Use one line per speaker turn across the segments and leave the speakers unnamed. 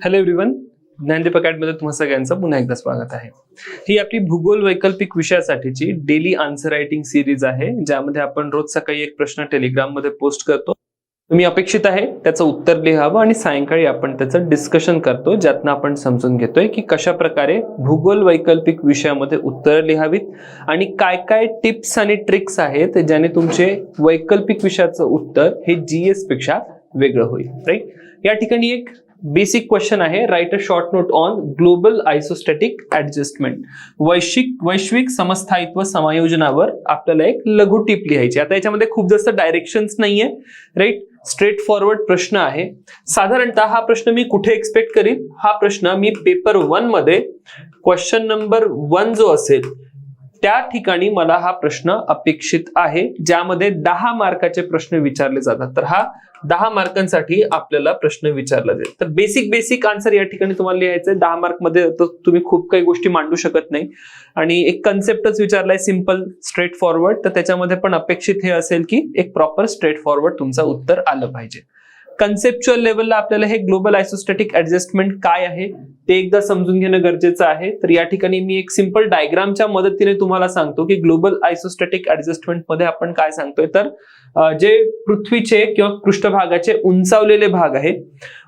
Hello everyone, Gyandeep अकॅडमीमध्ये तुम्हा सगळ्यांचं पुन्हा एकदा स्वागत आहे. ही आपली भूगोल वैकल्पिक विषयासाठीची डेली आन्सर रायटिंग सिरीज आहे, ज्यामध्ये आपण रोज सकाळी एक प्रश्न टेलिग्राम मध्ये पोस्ट करतो. तुम्ही अपेक्षित आहे त्याचं उत्तर लिहावं आणि सायंकाळी आपण त्याचं डिस्कशन करतो, ज्यातनं आपण समजून घेतोय की कशा प्रकारे भूगोल वैकल्पिक विषयामध्ये उत्तरं लिहावीत आणि काय काय टिप्स आणि ट्रिक्स आहेत ज्याने तुमचे वैकल्पिक विषयाचं उत्तर हे जीएस पेक्षा वेगळं होईल. राईट, या ठिकाणी एक बेसिक क्वेश्चन आहे. Right a short note on global isostatic adjustment. वैश्विक समस्थायित्व समायोजनावर आपल्याला एक लघु टिप लिहायची. आता याच्यामध्ये खूप जास्त डायरेक्शन्स नाहीये. राईट, स्ट्रेट फॉरवर्ड प्रश्न आहे. साधारणतः हा प्रश्न मी कुठे एक्सपेक्ट करीन? हा प्रश्न मी पेपर 1 मध्ये क्वेश्चन नंबर 1 जो असेल त्या ठिकाणी मला हा प्रश्न अपेक्षित आहे, ज्यामध्ये 10 मार्काचे प्रश्न विचारले जातात. तर हा 10 मार्कांसाठी आपल्याला प्रश्न विचारला जाईल. तर बेसिक आन्सर या ठिकाणी तुम्हाला लिहायचंय. 10 मार्क मध्ये तुम्ही खूप काही गोष्टी मांडू शकत नाही आणि एक कन्सेप्टच विचारलाय, सिंपल स्ट्रेट फॉरवर्ड. तर त्याच्यामध्ये पण अपेक्षित हे असेल की एक प्रॉपर स्ट्रेट फॉरवर्ड तुमचं उत्तर आलं पाहिजे. कन्सेप्च्युअल लेवलला आपल्याला हे ग्लोबल आयसोस्टॅटिक ऍडजस्टमेंट काय आहे ते एकदा समजून घेणं गरजेचं आहे. तर या ठिकाणी मी एक सिंपल डायग्रामच्या मदतीने तुम्हाला सांगतो की ग्लोबल आयसोस्टॅटिक ऍडजस्टमेंट मध्ये आपण काय सांगतोय. तर जे पृथ्वीचे किंवा पृष्ठभागाचे उंचावलेले भाग आहे,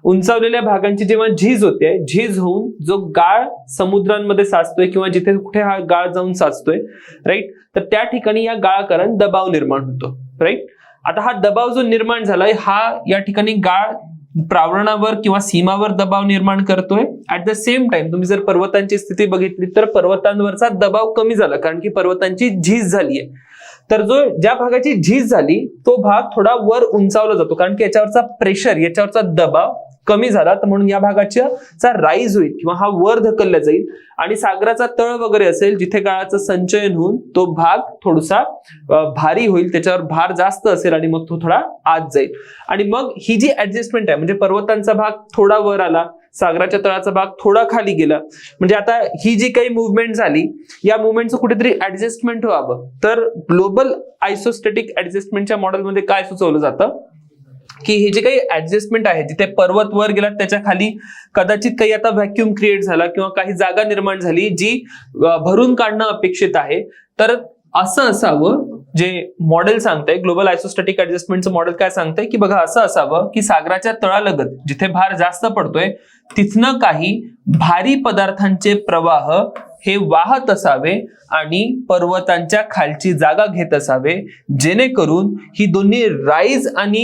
उंचावलेल्या भागांची जेव्हा झीज होते, झीज होऊन जो गाळ समुद्रांमध्ये साचतोय किंवा जिथे कुठे हा गाळ जाऊन साचतोय, राईट, तर त्या ठिकाणी या गाळाकारण दबाव निर्माण होतो. राईट, आता हा दबाव जो निर्माण झालाय हा या ठिकाणी गाळ प्रावरणावर किंवा सीमावर दबाव निर्माण करतोय. ऍट द सेम टाइम तुम्ही जर पर्वतांची स्थिती बघितली तर पर्वतांवरचा दबाव कमी झाला, कारण की पर्वतांची झीज झालीय. तर ज्या भागाची झीज झाली तो भाग थोडा वर उंचावला जातो, कारण की याच्यावरचा प्रेशर, याच्यावरचा दबाव कमी झाला, तर म्हणून या भागाचा राईज होईल किंवा हा वर ढकलला जाईल. आणि सागराचा तळ वगैरे असेल जिथे गाळाचं संचयन होऊन तो भाग थोडासा भारी होईल, त्याच्यावर भार जास्त असेल आणि मग तो थोडा आत जाईल. आणि मग ही जी ऍडजस्टमेंट आहे, म्हणजे पर्वतांचा भाग थोडा वर आला, सागराच्या तळाचा भाग थोडा खाली गेला, म्हणजे आता ही जी काही मुवमेंट झाली या मुवमेंटचं कुठेतरी ऍडजस्टमेंट व्हावं. तर ग्लोबल आयसोस्टॅटिक ऍडजस्टमेंटच्या मॉडेलमध्ये काय सुचवलं जातं की हे जे काही ऍडजस्टमेंट आहे, जिथे पर्वत वर गेला त्याच्या खाली कदाचित काही आता व्हॅक्युम क्रिएट झाला किंवा काही जागा निर्माण झाली जी भरून काढणं अपेक्षित आहे. तर असं असावं, जे मॉडेल सांगतंय ग्लोबल आयसोस्टॅटिक ऍडजस्टमेंटचं मॉडेल काय सांगतंय की बघा असं असावं की सागराच्या तळालगत जिथे भार जास्त पडतोय तिथनं काही भारी पदार्थांचे प्रवाह हे वाहत असावे आणि पर्वतांच्या खालची जागा घेत असावे, जेणेकरून ही दोन्ही राईज आणि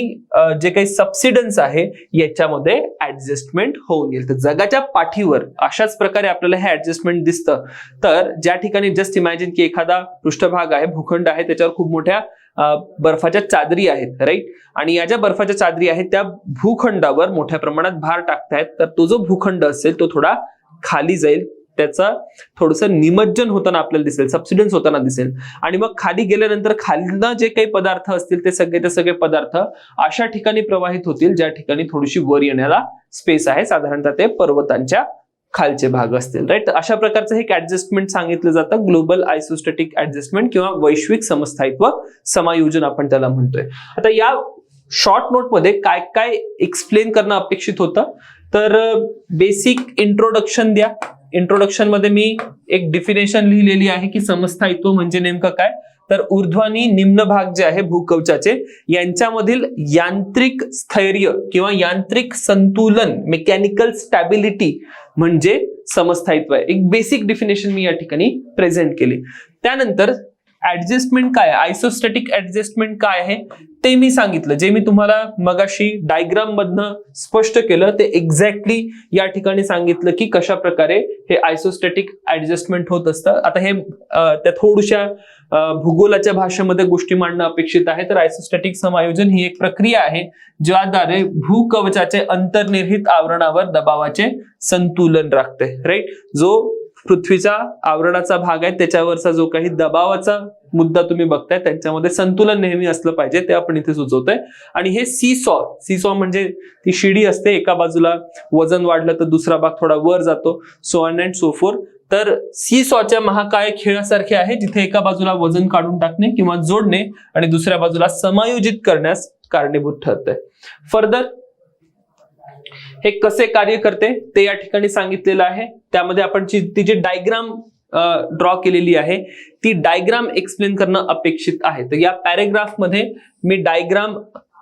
जे काही सबसिडन्स आहे याच्यामध्ये ऍडजस्टमेंट होऊन येईल. तर जगाच्या पाठीवर अशाच प्रकारे आपल्याला हे ऍडजस्टमेंट दिसतं. तर ज्या ठिकाणी जस्ट इमॅजिन की एखादा पृष्ठभाग आहे, भूखंड आहे, त्याच्यावर खूप मोठ्या बर्फाच्या चादरी आहेत, राईट, आणि या ज्या बर्फाच्या चादरी आहेत त्या भूखंडावर मोठ्या प्रमाणात भार टाकतायत. तर तो जो भूखंड असेल तो थोडा खाली जाईल, त्याचा थोडंसं निमज्जन होताना आपल्याला दिसेल, सबसिडन्स होताना दिसेल. आणि मग खाली गेल्यानंतर खालनं जे काही पदार्थ असतील ते सगळे पदार्थ अशा ठिकाणी प्रवाहित होतील ज्या ठिकाणी थोडीशी वर येण्याला स्पेस आहे, साधारणतः ते पर्वतांच्या खालचे भाग असतील. राईट, अशा प्रकारचं हे ऍडजस्टमेंट सांगितलं जातं, ग्लोबल आयसोस्टॅटिक ऍडजस्टमेंट किंवा वैश्विक समस्थायित्व समायोजन आपण त्याला म्हणतोय. आता या शॉर्ट नोट मध्ये काय काय एक्सप्लेन करणं अपेक्षित होतं. तर बेसिक इंट्रोडक्शन द्या. इंट्रोडक्शन मध्ये मी एक डिफिनेशन लिहिलेली आहे की समस्थायित्व म्हणजे नेमकं काय. तर ऊर्ध्व आणि निम्न भाग जे आहे भूकवचाचे यांच्यामधील यांत्रिक स्थैर्य किंवा यांत्रिक संतुलन, मेकॅनिकल स्टॅबिलिटी म्हणजे समस्थायित्व आहे. एक बेसिक डिफिनेशन मी या ठिकाणी प्रेझेंट केली. त्यानंतर ऍडजस्टमेंट काय, आयसोस्टॅटिक ऍडजस्टमेंट काय आहे ते मी सांगितलं. जे मी तुम्हाला मगाशी डायग्राम मधनं स्पष्ट केलं ते एक्झॅक्टली या ठिकाणी सांगितलं की कशा प्रकारे हे आयसोस्टॅटिक ऍडजस्टमेंट होत असतं. आता हे त्या थोड्याशा भूगोलाच्या भाषेमध्ये गोष्टी मांडणं अपेक्षित आहे. तर आयसोस्टॅटिक समायोजन ही एक प्रक्रिया आहे ज्याद्वारे भूकवचाचे अंतर्निहित आवरणावर दबावाचे संतुलन राखते. राईट, जो पृथ्वीचा आवरणाचा भाग आहे त्याच्यावरचा जो काही दबावाचा मुद्दा तुम्ही बघताय त्यांच्यामध्ये संतुलन नेहमी असलं पाहिजे, ते आपण इथे सुचवतोय. आणि हे सीसॉ म्हणजे ती शिडी असते, एका बाजूला वजन वाढलं तर दुसरा भाग थोडा वर जातो, so on and so fourth. तर सीसॉच्या महाकाय खेळासारखे आहे, जिथे एका बाजूला वजन काढून टाकणे किंवा जोडणे आणि दुसऱ्या बाजूला समायोजित करण्यास कारणीभूत ठरतंय. फर्दर हे कसे कार्य करते ते या ठिकाणी सांगितलेलं आहे. त्यामध्ये आपण ती जी डायग्राम ड्रॉ केलेली आहे ती डायग्राम एक्सप्लेन करणं अपेक्षित आहे. तर या पॅरेग्राफ मध्ये मी डायग्राम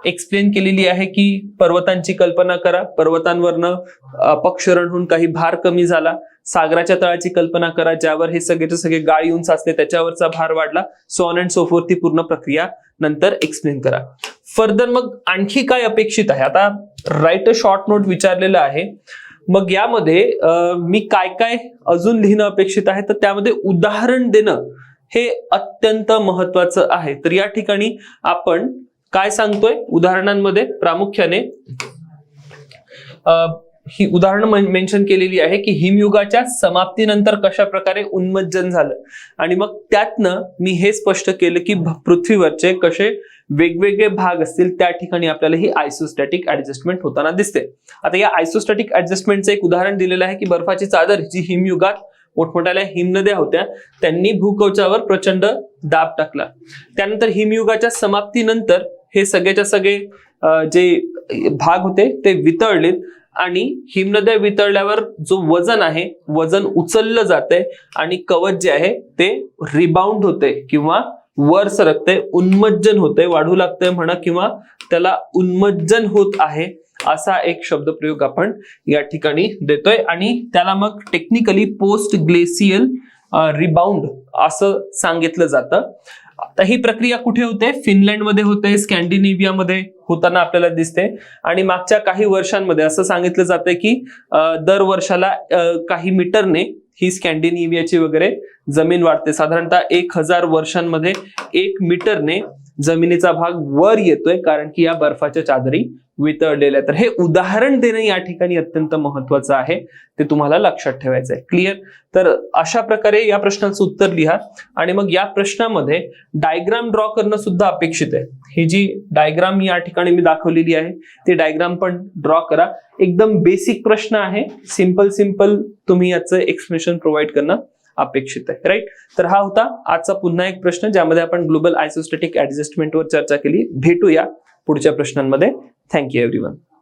एक्सप्लेन केलेली आहे की पर्वतांची कल्पना करा, पर्वतांवरनं अपक्षरण होऊन काही भार कमी झाला, सागराच्या तळाची कल्पना करा ज्यावर हे सगळेचे सगळे गाळ येऊन साचले, त्याच्यावरचा भार वाढला, so on and so fourth. ती पूर्ण प्रक्रिया नंतर एक्सप्लेन करा. फर्दर मग आणखी काय अपेक्षित आहे, आता राईट अ शॉर्ट नोट विचारलेलं आहे. मग यामध्ये मी काय काय अजून लिहिणं अपेक्षित आहे, तर त्यामध्ये उदाहरण देणं हे अत्यंत महत्वाचं आहे. तर या ठिकाणी आपण काय सांगतोय, उदाहरणांमध्ये प्रामुख्याने ही उदाहरणं मेन्शन केलेली आहे की हिमयुगाच्या समाप्तीनंतर कशा प्रकारे उन्मज्जन झालं, आणि मग त्यातनं मी हे स्पष्ट केलं की पृथ्वीवरचे कसे वेगवेगळे भाग असतील त्या ठिकाणी आपल्याला ही आयसोस्टॅटिक ऍडजस्टमेंट होताना दिसते. आता या आयसोस्टॅटिक ऍडजस्टमेंटचं एक उदाहरण दिलेलं आहे की बर्फाची चादर जी हिमयुगात मोठमोठ्या हिमनद्या होत्या त्यांनी भूकवचावर प्रचंड दाब टाकला. त्यानंतर हिमयुगाच्या समाप्तीनंतर हे सगळेच्या सगळे जे भाग होते ते वितळलेत, आणि हिमनद्या वितळल्यावर जो वजन आहे वजन उचललं जातंय आणि कवच जे आहे ते रिबाउंड होते किंवा वर सरकते, उन्मज्जन होते, वाढू लागतंय म्हणा, किंवा त्याला उन्मज्जन होत आहे असा एक शब्दप्रयोग आपण या ठिकाणी देतोय. आणि त्याला मग टेक्निकली पोस्ट ग्लेसियल रिबाउंड असं सांगितलं जातं. आता ही प्रक्रिया कुठे होते, फिनलँडमध्ये होते, स्कॅन्डिनेव्हियामध्ये होताना आपल्याला दिसते. आणि मागच्या काही वर्षांमध्ये असं सांगितलं जातंय की दर वर्षाला काही मीटरने ही स्कॅन्डिनेव्हियाची वगैरे जमीन वाढते. साधारणतः 1000 वर्षांमध्ये 1 मीटरने जमिनीचा भाग वर येतोय, कारण की या बर्फाच्या चादरी वितळलेल्या. तर हे उदाहरण देणं या ठिकाणी अत्यंत महत्वाचं आहे, ते तुम्हाला लक्षात ठेवायचं आहे. क्लिअर? तर अशा प्रकारे या प्रश्नाचं उत्तर लिहा. आणि मग या प्रश्नामध्ये डायग्राम ड्रॉ करणं सुद्धा अपेक्षित आहे. ही जी डायग्राम या ठिकाणी मी दाखवलेली आहे ती डायग्राम पण ड्रॉ करा. एकदम बेसिक प्रश्न आहे, सिंपल तुम्ही याचं एक्सप्लेनेशन प्रोव्हाइड करणं अपेक्षित आहे. राईट? तर हा होता आजचा पुन्हा एक प्रश्न ज्यामध्ये आपण ग्लोबल आयसोस्टॅटिक ऍडजस्टमेंटवर चर्चा केली. भेटूया पुढच्या प्रश्नांमध्ये. Thank you everyone.